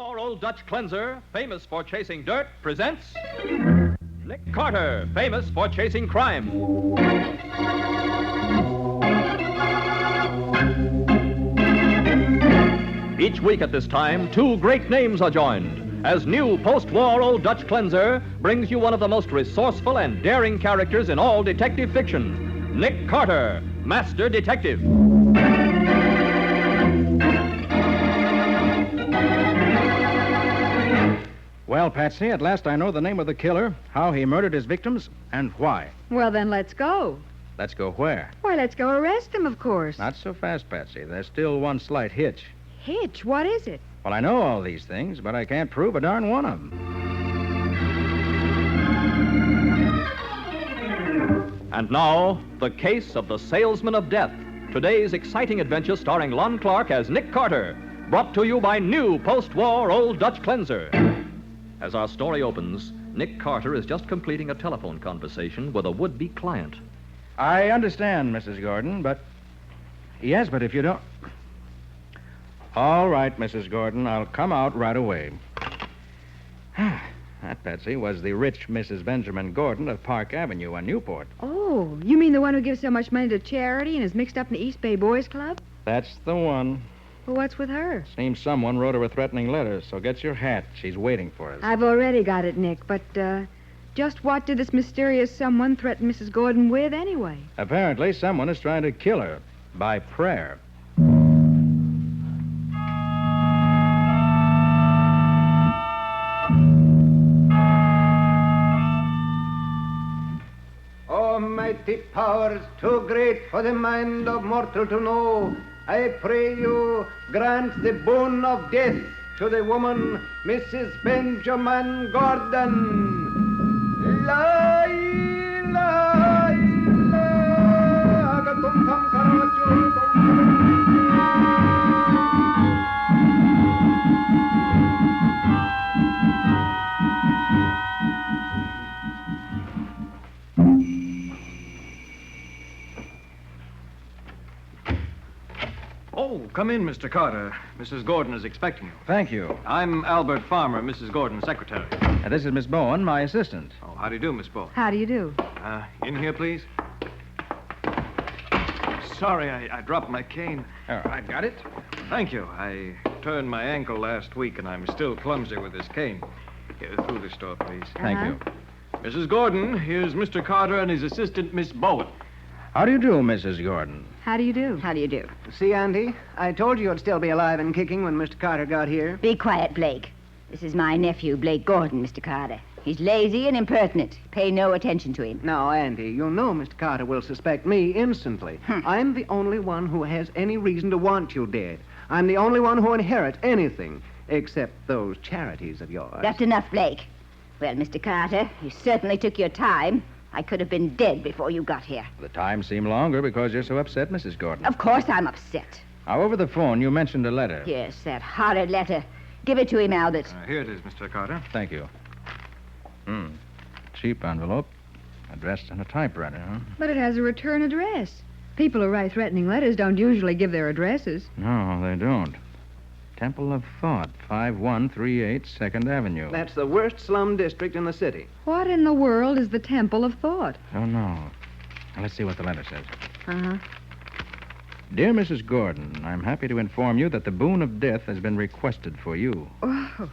post-war Old Dutch cleanser, famous for chasing dirt, presents Nick Carter, famous for chasing crime. Each week at this time, two great names are joined, as new post-war Old Dutch cleanser brings you one of the most resourceful and daring characters in all detective fiction, Nick Carter, Master Detective. Well, Patsy, at last I know the name of the killer, how he murdered his victims, and why. Well, then let's go. Let's go where? Why, let's go arrest him, of course. Not so fast, Patsy. There's still one slight hitch. Hitch? What is it? Well, I know all these things, but I can't prove a darn one of them. And now, the case of the Salesman of Death. Today's exciting adventure starring Lon Clark as Nick Carter, brought to you by new post-war Old Dutch cleanser. As our story opens, Nick Carter is just completing a telephone conversation with a would-be client. I understand, Mrs. Gordon, but... Yes, but if you don't... All right, Mrs. Gordon, I'll come out right away. That, Patsy, was the rich Mrs. Benjamin Gordon of Park Avenue on Newport. Oh, you mean the one who gives so much money to charity and is mixed up in the East Bay Boys Club? That's the one. Well, what's with her? Seems someone wrote her a threatening letter, so get your hat. She's waiting for us. I've already got it, Nick, but, just what did this mysterious someone threaten Mrs. Gordon with, anyway? Apparently, someone is trying to kill her by prayer. Almighty powers too great for the mind of mortal to know, I pray you grant the boon of death to the woman Mrs. Benjamin Gordon. La, la, la, agatum tam karachu, Oh, come in, Mr. Carter. Mrs. Gordon is expecting you. Thank you. I'm Albert Farmer, Mrs. Gordon's secretary. This is Miss Bowen, my assistant. Oh, how do you do, Miss Bowen? How do you do? In here, please. Sorry, I dropped my cane. I've got it. Thank you. I turned my ankle last week, and I'm still clumsy with this cane. Here, through this door, please. Thank you. Mrs. Gordon, here's Mr. Carter and his assistant, Miss Bowen. How do you do, Mrs. Gordon? How do you do? How do you do? See, Andy, I told you you'd still be alive and kicking when Mr. Carter got here. Be quiet, Blake. This is my nephew, Blake Gordon, Mr. Carter. He's lazy and impertinent. Pay no attention to him. Now, Andy, you know Mr. Carter will suspect me instantly. I'm the only one who has any reason to want you dead. I'm the only one who inherits anything, except those charities of yours. That's enough, Blake. Well, Mr. Carter, you certainly took your time. I could have been dead before you got here. The time seemed longer because you're so upset, Mrs. Gordon. Of course I'm upset. Now, over the phone, you mentioned a letter. Yes, that horrid letter. Give it to him, Albert. Here it is, Mr. Carter. Thank you. Cheap envelope. Addressed on a typewriter, huh? But it has a return address. People who write threatening letters don't usually give their addresses. No, they don't. Temple of Thought, 5138 2nd Avenue. That's the worst slum district in the city. What in the world is the Temple of Thought? Oh, no. Now, let's see what the letter says. Uh-huh. Dear Mrs. Gordon, I'm happy to inform you that the boon of death has been requested for you. Oh.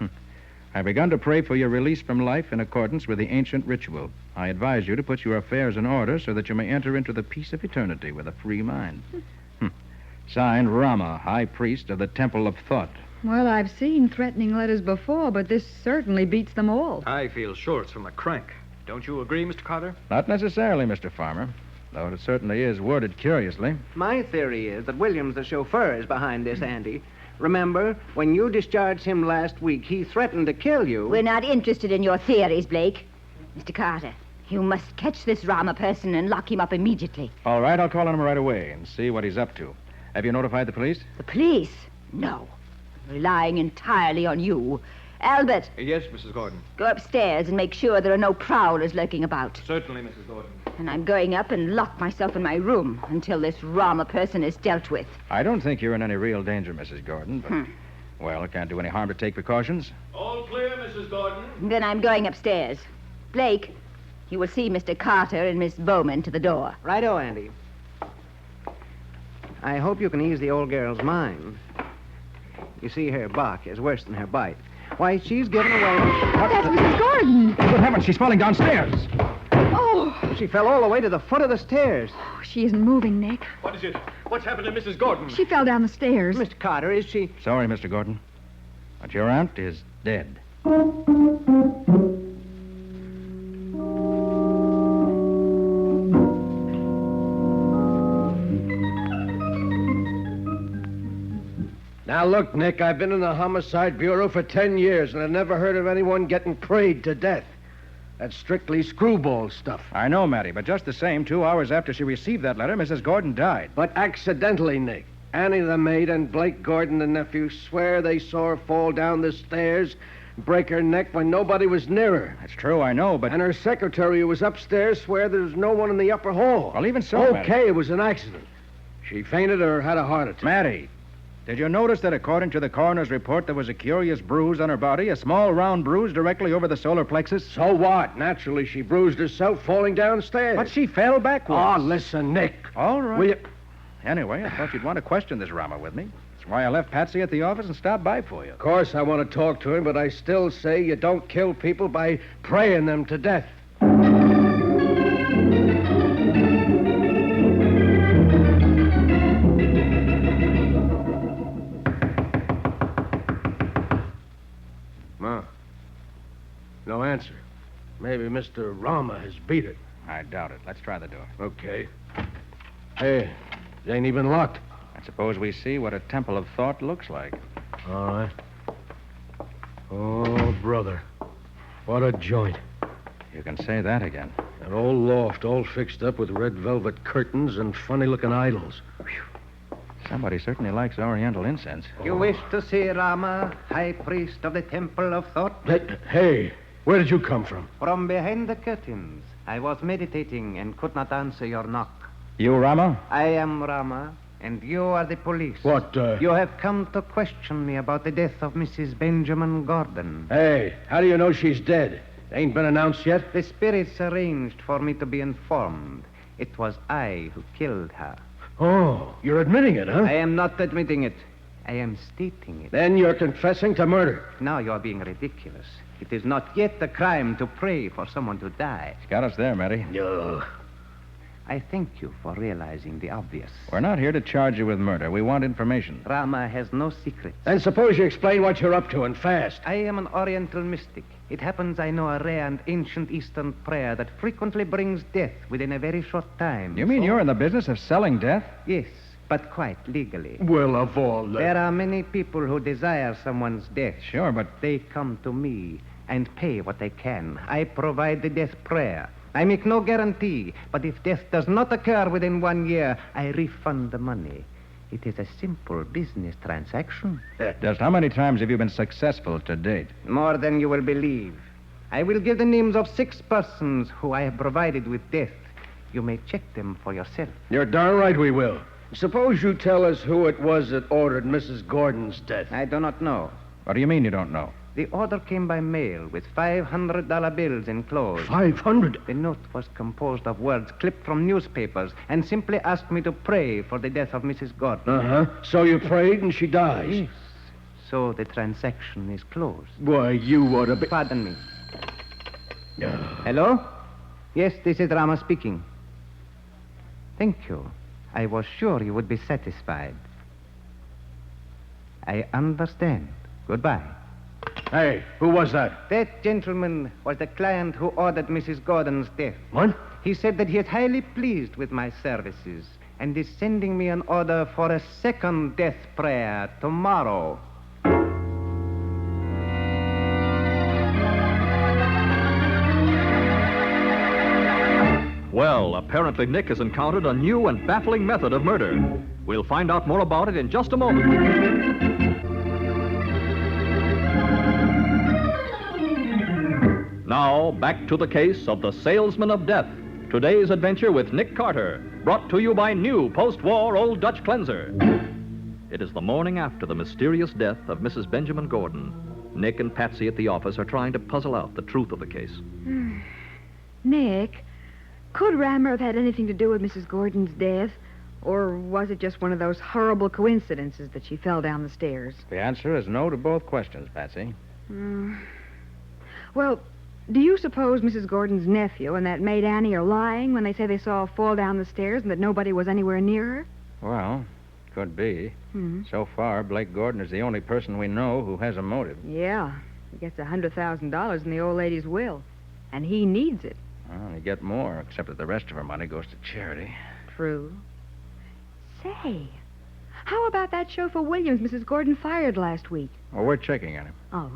I've begun to pray for your release from life in accordance with the ancient ritual. I advise you to put your affairs in order so that you may enter into the peace of eternity with a free mind. Signed, Rama, High Priest of the Temple of Thought. Well, I've seen threatening letters before, but this certainly beats them all. I feel sure it's from a crank. Don't you agree, Mr. Carter? Not necessarily, Mr. Farmer, though it certainly is worded curiously. My theory is that Williams, the chauffeur, is behind this, Andy. Remember, when you discharged him last week, he threatened to kill you. We're not interested in your theories, Blake. Mr. Carter, you must catch this Rama person and lock him up immediately. All right, I'll call on him right away and see what he's up to. Have you notified the police? The police? No. I'm relying entirely on you. Albert. Yes, Mrs. Gordon. Go upstairs and make sure there are no prowlers lurking about. Certainly, Mrs. Gordon. And I'm going up and lock myself in my room until this Rama person is dealt with. I don't think you're in any real danger, Mrs. Gordon, but Well, it can't do any harm to take precautions. All clear, Mrs. Gordon. Then I'm going upstairs. Blake, you will see Mr. Carter and Miss Bowman to the door. Righto, Andy. I hope you can ease the old girl's mind. You see, her bark is worse than her bite. Why, she's given away... That's Mrs. Gordon. What happened? She's falling downstairs. Oh, She fell all the way to the foot of the stairs. she isn't moving, Nick. What is it? What's happened to Mrs. Gordon? She fell down the stairs. Mr. Carter, is she... Sorry, Mr. Gordon. But your aunt is dead. Now, look, Nick, I've been in the Homicide Bureau for 10 years, and I've never heard of anyone getting prayed to death. That's strictly screwball stuff. I know, Matty, but just the same, 2 hours after she received that letter, Mrs. Gordon died. But accidentally, Nick. Annie the maid and Blake Gordon, the nephew, swear they saw her fall down the stairs, break her neck when nobody was near her. That's true, I know, but... And her secretary, who was upstairs, swear there was no one in the upper hall. Well, even so, Matty. Okay, it was an accident. She fainted or had a heart attack. Matty, did you notice that according to the coroner's report, there was a curious bruise on her body, a small round bruise directly over the solar plexus? So what? Naturally, she bruised herself falling downstairs. But she fell backwards. Oh, listen, Nick. All right. Will you... Anyway, I thought you'd want to question this Rama with me. That's why I left Patsy at the office and stopped by for you. Of course, I want to talk to him, but I still say you don't kill people by praying them to death. Ma, no answer. Maybe Mr. Rama has beat it. I doubt it. Let's try the door. Okay. Hey, it ain't even locked. I suppose we see what a temple of thought looks like. All right. Oh, brother. What a joint. You can say that again. An old loft all fixed up with red velvet curtains and funny-looking idols. Somebody certainly likes Oriental incense. You wish to see Rama, high priest of the Temple of Thought? Hey, where did you come from? From behind the curtains. I was meditating and could not answer your knock. You, Rama? I am Rama, and you are the police. What, You have come to question me about the death of Mrs. Benjamin Gordon. Hey, how do you know she's dead? Ain't been announced yet? The spirits arranged for me to be informed. It was I who killed her. Oh, you're admitting it, huh? I am not admitting it. I am stating it. Then you're confessing to murder. Now you are being ridiculous. It is not yet a crime to pray for someone to die. Got us there, Matty. No. I thank you for realizing the obvious. We're not here to charge you with murder. We want information. Rama has no secrets. Then suppose you explain what you're up to, and fast. I am an Oriental mystic. It happens I know a rare and ancient Eastern prayer that frequently brings death within a very short time. You mean So- you're in the business of selling death? Yes, but quite legally. Well, of all the... There are many people who desire someone's death. Sure, but They come to me and pay what they can. I provide the death prayer. I make no guarantee, but if death does not occur within 1 year, I refund the money. It is a simple business transaction. just how many times have you been successful to date? More than you will believe. I will give the names of 6 persons who I have provided with death. You may check them for yourself. You're darn right we will. Suppose you tell us who it was that ordered Mrs. Gordon's death. I do not know. What do you mean you don't know? The order came by mail with $500 bills enclosed. 500? The note was composed of words clipped from newspapers and simply asked me to pray for the death of Mrs. Gordon. Uh-huh. So you prayed and she dies? Yes. So the transaction is closed. Why, you ought to be... Pardon me. Hello? Yes, this is Rama speaking. Thank you. I was sure you would be satisfied. I understand. Goodbye. Hey, who was that? That gentleman was the client who ordered Mrs. Gordon's death. What? He said that he is highly pleased with my services and is sending me an order for a second death prayer tomorrow. Well, apparently Nick has encountered a new and baffling method of murder. We'll find out more about it in just a moment. Now, back to the case of the Salesman of Death. Today's adventure with Nick Carter, brought to you by new post-war Old Dutch Cleanser. It is the morning after the mysterious death of Mrs. Benjamin Gordon. Nick and Patsy at the office are trying to puzzle out the truth of the case. Nick, could Rammer have had anything to do with Mrs. Gordon's death? Or was it just one of those horrible coincidences that she fell down the stairs? The answer is no to both questions, Patsy. Well, do you suppose Mrs. Gordon's nephew and that maid Annie are lying when they say they saw her fall down the stairs and that nobody was anywhere near her? Well, could be. So far, Blake Gordon is the only person we know who has a motive. Yeah. He gets $100,000 in the old lady's will. And he needs it. Well, he'd get more, except that the rest of her money goes to charity. True. Say, how about that chauffeur Williams Mrs. Gordon fired last week? Well, we're checking on him. Oh.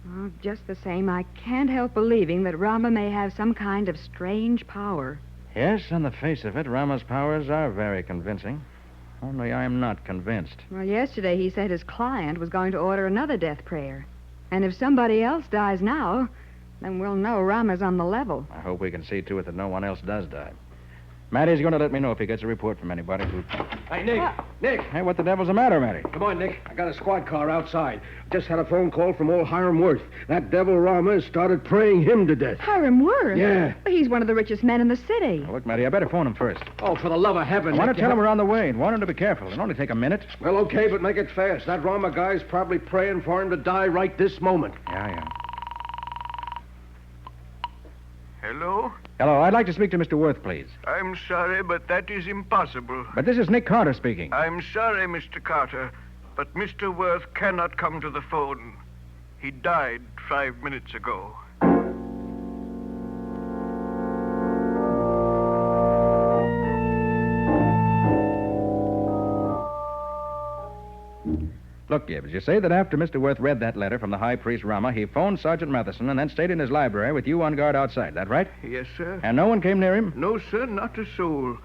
Well, just the same, I can't help believing that Rama may have some kind of strange power. Yes, on the face of it, Rama's powers are very convincing. Only I am not convinced. Well, yesterday he said his client was going to order another death prayer. And if somebody else dies now, then we'll know Rama's on the level. I hope we can see to it that no one else does die. Matty's going to let me know if he gets a report from anybody who... Hey, Nick. Nick. Hey, what the devil's the matter, Matty? Come on, Nick. I got a squad car outside. Just had a phone call from old Hiram Worth. That devil Rama has started praying him to death. Hiram Worth? Yeah. Well, he's one of the richest men in the city. Now, look, Matty, I better phone him first. Oh, for the love of heaven, I want Nick, to tell him we're on the way and warn him to be careful. It'll only take a minute. Well, okay, but make it fast. That Rama guy's probably praying for him to die right this moment. Yeah. Hello? Hello, I'd like to speak to Mr. Worth, please. I'm sorry, but that is impossible. But this is Nick Carter speaking. I'm sorry, Mr. Carter, but Mr. Worth cannot come to the phone. He died 5 minutes ago. Look, Gibbs, you say that after Mr. Worth read that letter from the High Priest Rama, he phoned Sergeant Matheson and then stayed in his library with you on guard outside. That right? Yes, sir. And no one came near him? No, sir, not a soul.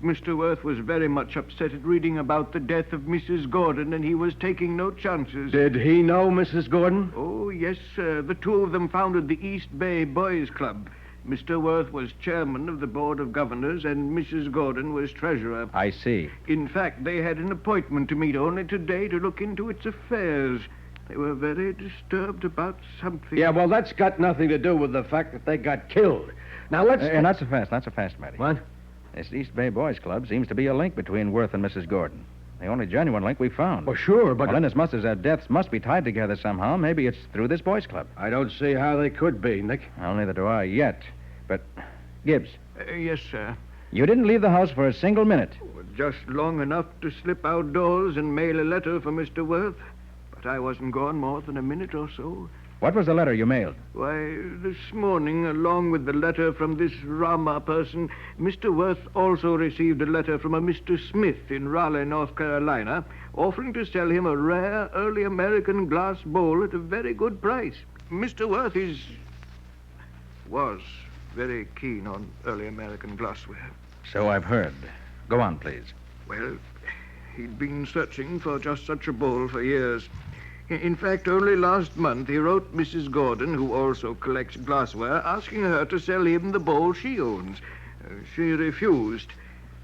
Mr. Worth was very much upset at reading about the death of Mrs. Gordon, and he was taking no chances. Did he know Mrs. Gordon? Oh, yes, sir. The two of them founded the East Bay Boys Club. Mr. Worth was chairman of the Board of Governors, and Mrs. Gordon was treasurer. I see. In fact, they had an appointment to meet only today to look into its affairs. They were very disturbed about something. Yeah, well, that's got nothing to do with the fact that they got killed. Now, let's... Not so fast, Matty. What? This East Bay Boys Club seems to be a link between Worth and Mrs. Gordon. The only genuine link we found. Well, sure, but... Well, inasmuch as their deaths must be tied together somehow, maybe it's through this boys' club. I don't see how they could be, Nick. Well, neither do I yet. But, Gibbs, Yes, sir. you didn't leave the house for a single minute. Just long enough to slip outdoors and mail a letter for Mr. Worth. But I wasn't gone more than a minute or so. What was the letter you mailed? Why, this morning, along with the letter from this Rama person, Mr. Worth also received a letter from a Mr. Smith in Raleigh, North Carolina, offering to sell him a rare early American glass bowl at a very good price. Mr. Worth was very keen on early American glassware. So I've heard. Go on, please. Well, he'd been searching for just such a bowl for years. In fact, only last month he wrote Mrs. Gordon, who also collects glassware, asking her to sell him the bowl she owns. She refused.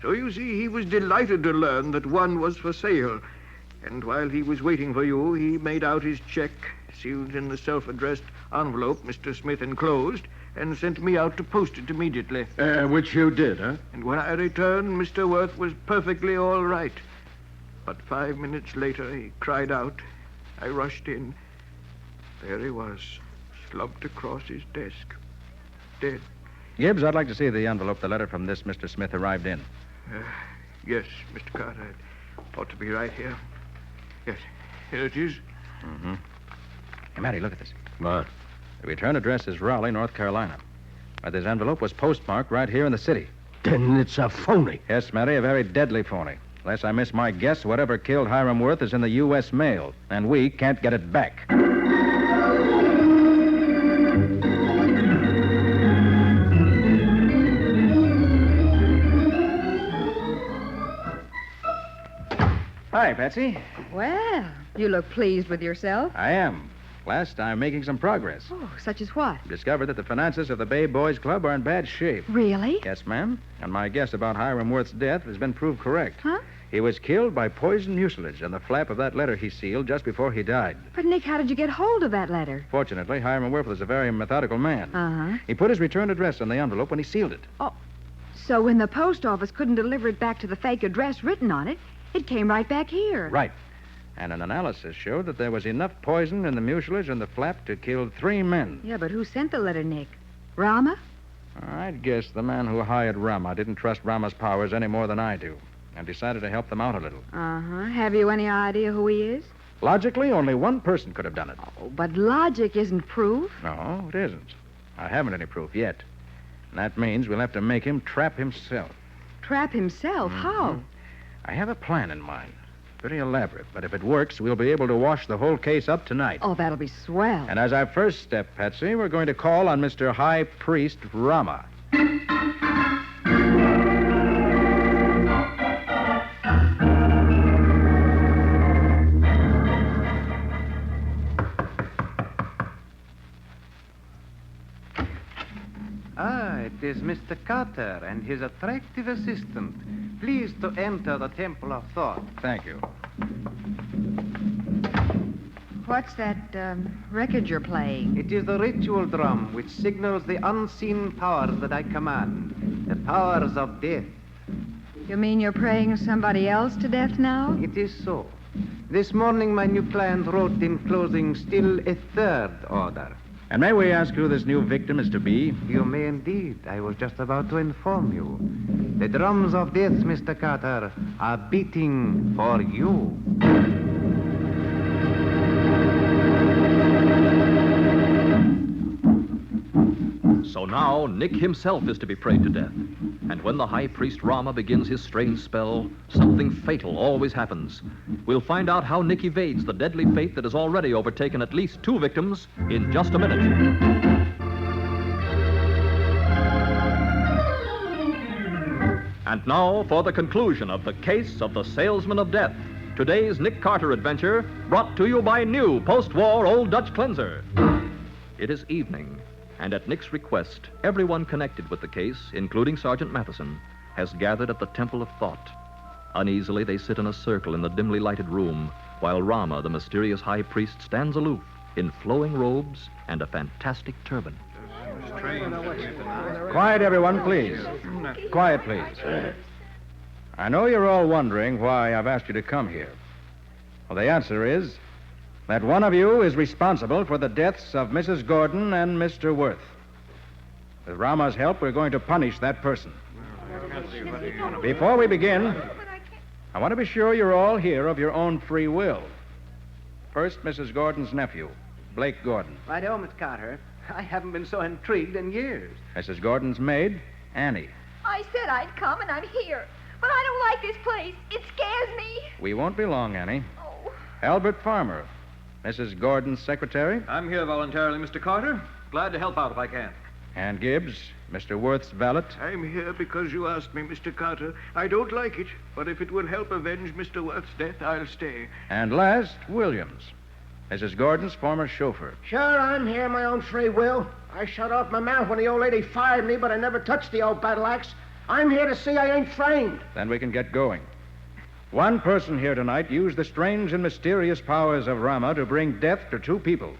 So you see, he was delighted to learn that one was for sale. And while he was waiting for you, he made out his check, sealed in the self-addressed envelope Mr. Smith enclosed, and sent me out to post it immediately. Which you did, huh? And when I returned, Mr. Worth was perfectly all right. But 5 minutes later, he cried out. I rushed in. There he was, slumped across his desk, dead. Gibbs, I'd like to see the envelope the letter from this Mr. Smith arrived in. Yes, Mr. Carter. It ought to be right here. Yes, here it is. Mm-hmm. Hey, Matty, look at this. What? The return address is Raleigh, North Carolina. But this envelope was postmarked right here in the city. Then it's a phony. Yes, Matty, a very deadly phony. Unless I miss my guess, whatever killed Hiram Worth is in the U.S. mail, and we can't get it back. Hi, Patsy. Well, you look pleased with yourself. I am. Last, I'm making some progress. Oh, such as what? Discovered that the finances of the Bay Boys Club are in bad shape. Really? Yes, ma'am. And my guess about Hiram Worth's death has been proved correct. Huh? He was killed by poison mucilage in the flap of that letter he sealed just before he died. But, Nick, how did you get hold of that letter? Fortunately, Hiram Worth was a very methodical man. Uh-huh. He put his return address on the envelope when he sealed it. Oh, so when the post office couldn't deliver it back to the fake address written on it, it came right back here. Right. And an analysis showed that there was enough poison in the mucilage and the flap to kill 3 men. Yeah, but who sent the letter, Nick? Rama? I'd guess the man who hired Rama didn't trust Rama's powers any more than I do, and decided to help them out a little. Uh-huh. Have you any idea who he is? Logically, only one person could have done it. Oh, but logic isn't proof. No, it isn't. I haven't any proof yet. And that means we'll have to make him trap himself. Trap himself? How? I have a plan in mind. Pretty elaborate, but if it works, we'll be able to wash the whole case up tonight. Oh, that'll be swell. And as our first step, Patsy, we're going to call on Mr. High Priest Rama. It is Mr. Carter and his attractive assistant. Please to enter the Temple of Thought. Thank you. What's that record you're playing? It is the ritual drum which signals the unseen powers that I command, the powers of death. You mean you're praying somebody else to death now? It is so. This morning, my new client wrote in closing still a 3rd order. And may we ask who this new victim is to be? You may indeed. I was just about to inform you. The drums of death, Mr. Carter, are beating for you. So now Nick himself is to be prayed to death. And when the high priest Rama begins his strange spell, something fatal always happens. We'll find out how Nick evades the deadly fate that has already overtaken at least 2 victims in just a minute. And now for the conclusion of the case of the Salesman of Death. Today's Nick Carter adventure, brought to you by new post-war Old Dutch Cleanser. It is evening, and at Nick's request, everyone connected with the case, including Sergeant Matheson, has gathered at the Temple of Thought. Uneasily, they sit in a circle in the dimly lighted room, while Rama, the mysterious high priest, stands aloof in flowing robes and a fantastic turban. Quiet, everyone, please. Quiet, please. I know you're all wondering why I've asked you to come here. Well, the answer is that one of you is responsible for the deaths of Mrs. Gordon and Mr. Worth. With Rama's help, we're going to punish that person. Before we begin, I want to be sure you're all here of your own free will. First, Mrs. Gordon's nephew, Blake Gordon. Righto, Miss Carter. I haven't been so intrigued in years. Mrs. Gordon's maid, Annie. I said I'd come, and I'm here. But I don't like this place. It scares me. We won't be long, Annie. Oh. Albert Farmer, Mrs. Gordon's secretary. I'm here voluntarily, Mr. Carter. Glad to help out if I can. Ann Gibbs, Mr. Worth's valet. I'm here because you asked me, Mr. Carter. I don't like it, but if it will help avenge Mr. Worth's death, I'll stay. And last, Williams, Mrs. Gordon's former chauffeur. Sure, I'm here my own free will. I shut off my mouth when the old lady fired me, but I never touched the old battle axe. I'm here to see I ain't framed. Then we can get going. One person here tonight used the strange and mysterious powers of Rama to bring death to 2 people.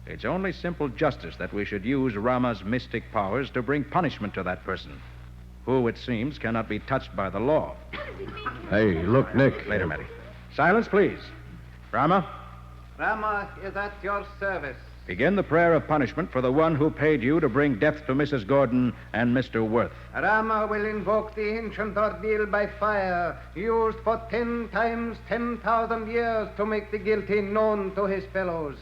It's only simple justice that we should use Rama's mystic powers to bring punishment to that person, who, it seems, cannot be touched by the law. Hey, look, Nick. Later, Matty. Silence, please. Rama, Rama is at your service. begin the prayer of punishment for the one who paid you to bring death to Mrs. Gordon and Mr. Worth. Rama will invoke the ancient ordeal by fire, used for 10 times 10,000 years to make the guilty known to his fellows.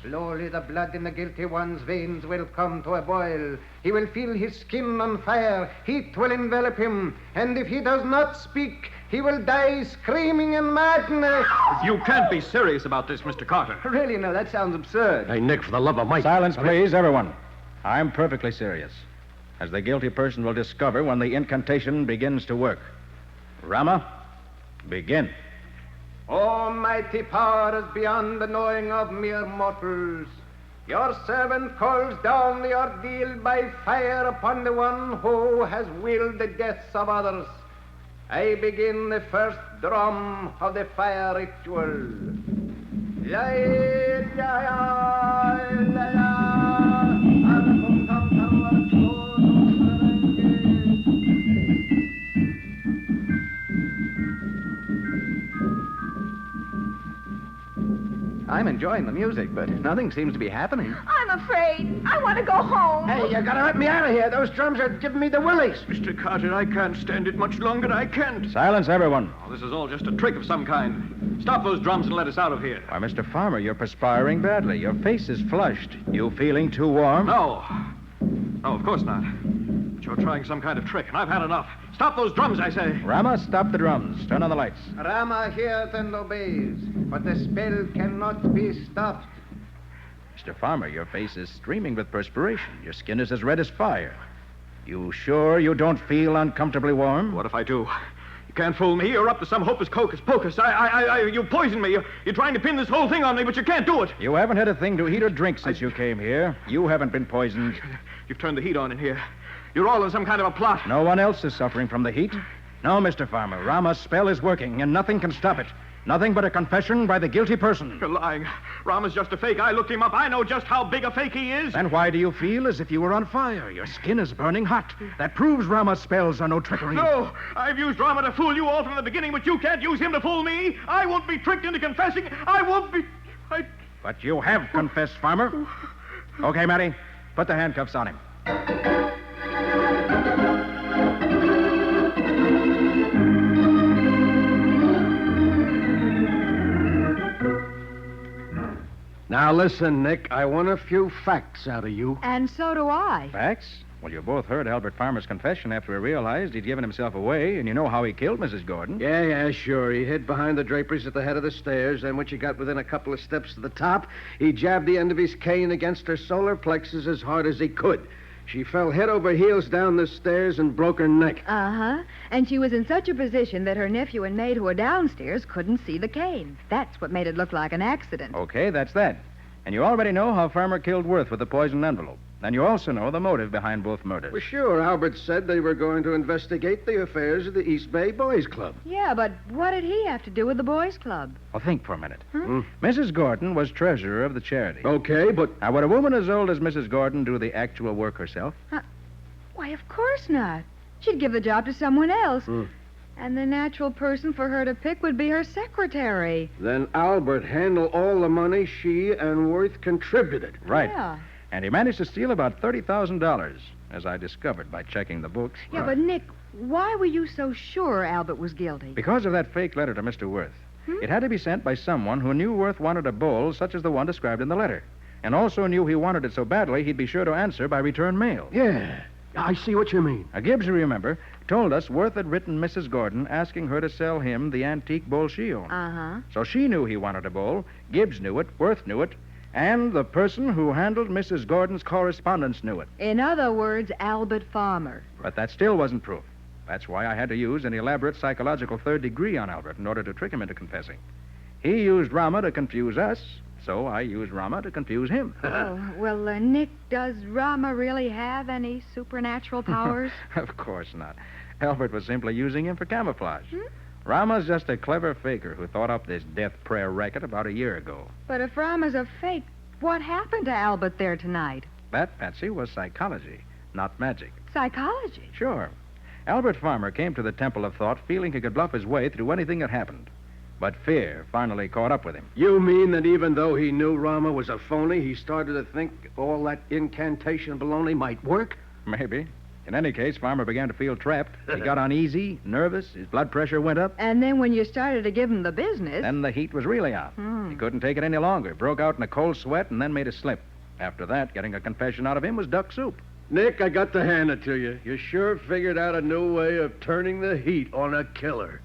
Slowly the blood in the guilty one's veins will come to a boil. He will feel his skin on fire. Heat will envelop him. And if he does not speak, he will die screaming in madness. You can't be serious about this, Mr. Carter. Really, no, that sounds absurd. Hey, Nick, for the love of Mike. Silence, please, everyone. I'm perfectly serious, as the guilty person will discover when the incantation begins to work. Rama, begin. Almighty powers beyond the knowing of mere mortals, your servant calls down the ordeal by fire upon the one who has willed the deaths of others. I begin the first drum of the fire ritual. La, la, la, la, I'm enjoying the music, but nothing seems to be happening. I'm afraid. I want to go home. Hey, you gotta let me out of here. Those drums are giving me the willies. Mr. Carter, I can't stand it much longer. I can't. Silence, everyone. Oh, this is all just a trick of some kind. Stop those drums and let us out of here. Why, Mr. Farmer, you're perspiring badly. Your face is flushed. You feeling too warm? No. No, of course not. But you're trying some kind of trick, and I've had enough. Stop those drums, I say. Rama, stop the drums. Turn on the lights. Rama hears and obeys, but the spell cannot be stopped. Mr. Farmer, your face is streaming with perspiration. Your skin is as red as fire. You sure you don't feel uncomfortably warm? What if I do? You can't fool me. You're up to some hocus pocus. You poisoned me. You're trying to pin this whole thing on me, but you can't do it. You haven't had a thing to eat or drink since you came here. You haven't been poisoned. You've turned the heat on in here. You're all in some kind of a plot. No one else is suffering from the heat. No, Mr. Farmer. Rama's spell is working, and nothing can stop it. Nothing but a confession by the guilty person. You're lying. Rama's just a fake. I looked him up. I know just how big a fake he is. Then why do you feel as if you were on fire? Your skin is burning hot. That proves Rama's spells are no trickery. No, I've used Rama to fool you all from the beginning, but you can't use him to fool me. I won't be tricked into confessing. I won't be... But you have confessed, Farmer. Okay, Matty, put the handcuffs on him. Now listen, Nick, I want a few facts out of you. And so do I. Facts? Well, you both heard Albert Farmer's confession after he realized he'd given himself away, and you know how he killed Mrs. Gordon. Yeah, sure. He hid behind the draperies at the head of the stairs, and when she got within a couple of steps to the top, he jabbed the end of his cane against her solar plexus as hard as he could. She fell head over heels down the stairs and broke her neck. Uh-huh. And she was in such a position that her nephew and maid who were downstairs couldn't see the cane. That's what made it look like an accident. Okay, that's that. And you already know how Farmer killed Worth with the poisoned envelope. And you also know the motive behind both murders. Well, sure. Albert said they were going to investigate the affairs of the East Bay Boys Club. Yeah, but what did he have to do with the boys' club? Well, think for a minute. Mrs. Gordon was treasurer of the charity. Okay, but... Now, would a woman as old as Mrs. Gordon do the actual work herself? Why, of course not. She'd give the job to someone else. And the natural person for her to pick would be her secretary. Then Albert handled all the money she and Worth contributed. Right. Yeah. And he managed to steal about $30,000, as I discovered by checking the books. Yeah, but Nick, why were you so sure Albert was guilty? Because of that fake letter to Mr. Worth. It had to be sent by someone who knew Worth wanted a bowl such as the one described in the letter, and also knew he wanted it so badly he'd be sure to answer by return mail. Yeah, I see what you mean. Now, Gibbs, you remember, told us Worth had written Mrs. Gordon asking her to sell him the antique bowl she owned. Uh-huh. So she knew he wanted a bowl, Gibbs knew it, Worth knew it, and the person who handled Mrs. Gordon's correspondence knew it. In other words, Albert Farmer. But that still wasn't proof. That's why I had to use an elaborate psychological third degree on Albert in order to trick him into confessing. He used Rama to confuse us, so I used Rama to confuse him. Well, Nick, does Rama really have any supernatural powers? Of course not. Albert was simply using him for camouflage. Rama's just a clever faker who thought up this death prayer racket about a year ago. But if Rama's a fake, what happened to Albert there tonight? That, Patsy, was psychology, not magic. Psychology? Sure. Albert Farmer came to the Temple of Thought feeling he could bluff his way through anything that happened. But fear finally caught up with him. You mean that even though he knew Rama was a phony, he started to think all that incantation baloney might work? Maybe. In any case, Farmer began to feel trapped. He got uneasy, nervous, his blood pressure went up. And then when you started to give him the business... Then the heat was really on. He couldn't take it any longer. Broke out in a cold sweat and then made a slip. After that, getting a confession out of him was duck soup. Nick, I got to hand it to you. You sure figured out a new way of turning the heat on a killer.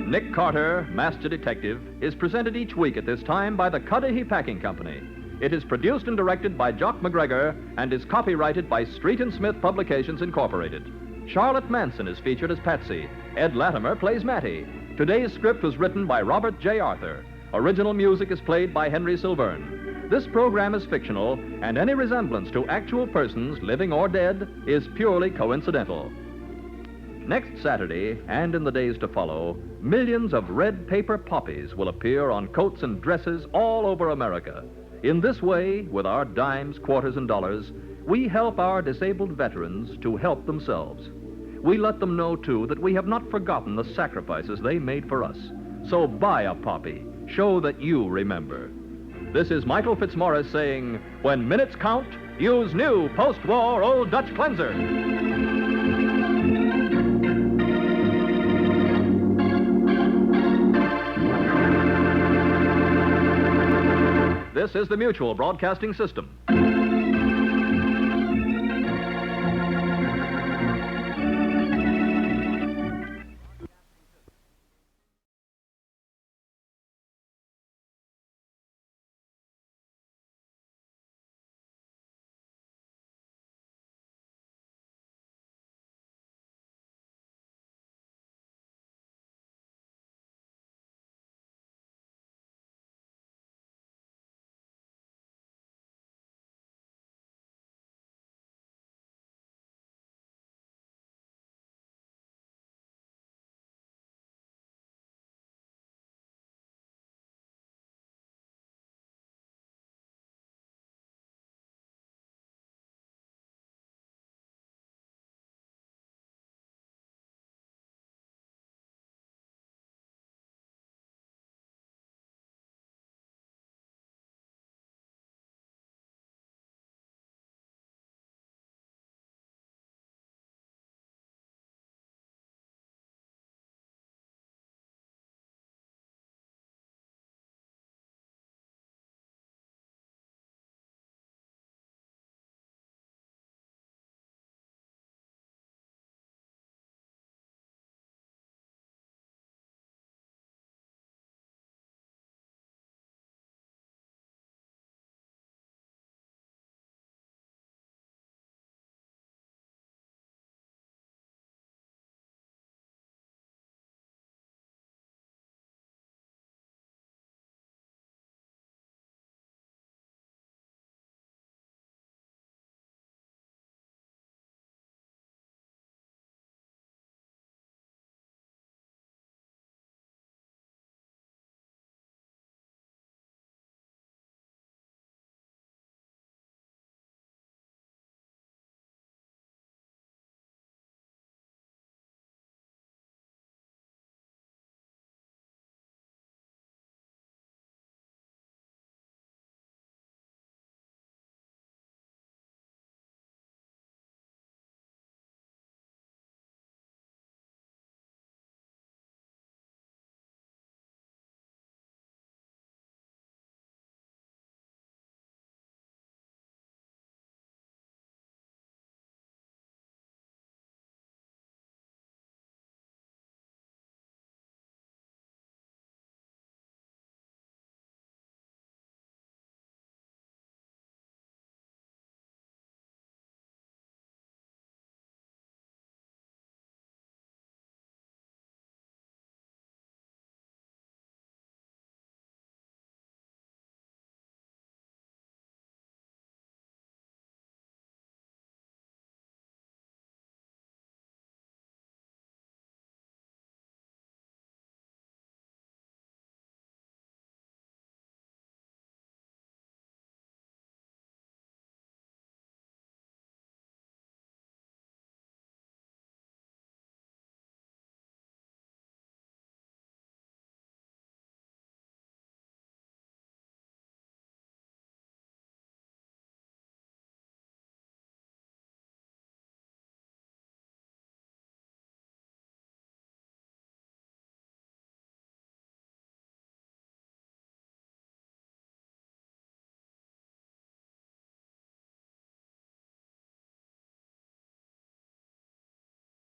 Nick Carter, Master Detective, is presented each week at this time by the Cudahy Packing Company. It is produced and directed by Jock McGregor and is copyrighted by Street and Smith Publications, Incorporated. Charlotte Manson is featured as Patsy. Ed Latimer plays Mattie. Today's script was written by Robert J. Arthur. Original music is played by Henry Silverne. This program is fictional, and any resemblance to actual persons, living or dead, is purely coincidental. Next Saturday, and in the days to follow, millions of red paper poppies will appear on coats and dresses all over America. In this way, with our dimes, quarters, and dollars, we help our disabled veterans to help themselves. We let them know, too, that we have not forgotten the sacrifices they made for us. So buy a poppy. Show that you remember. This is Michael Fitzmaurice saying, when minutes count, use new post-war Old Dutch Cleanser. This is the Mutual Broadcasting System.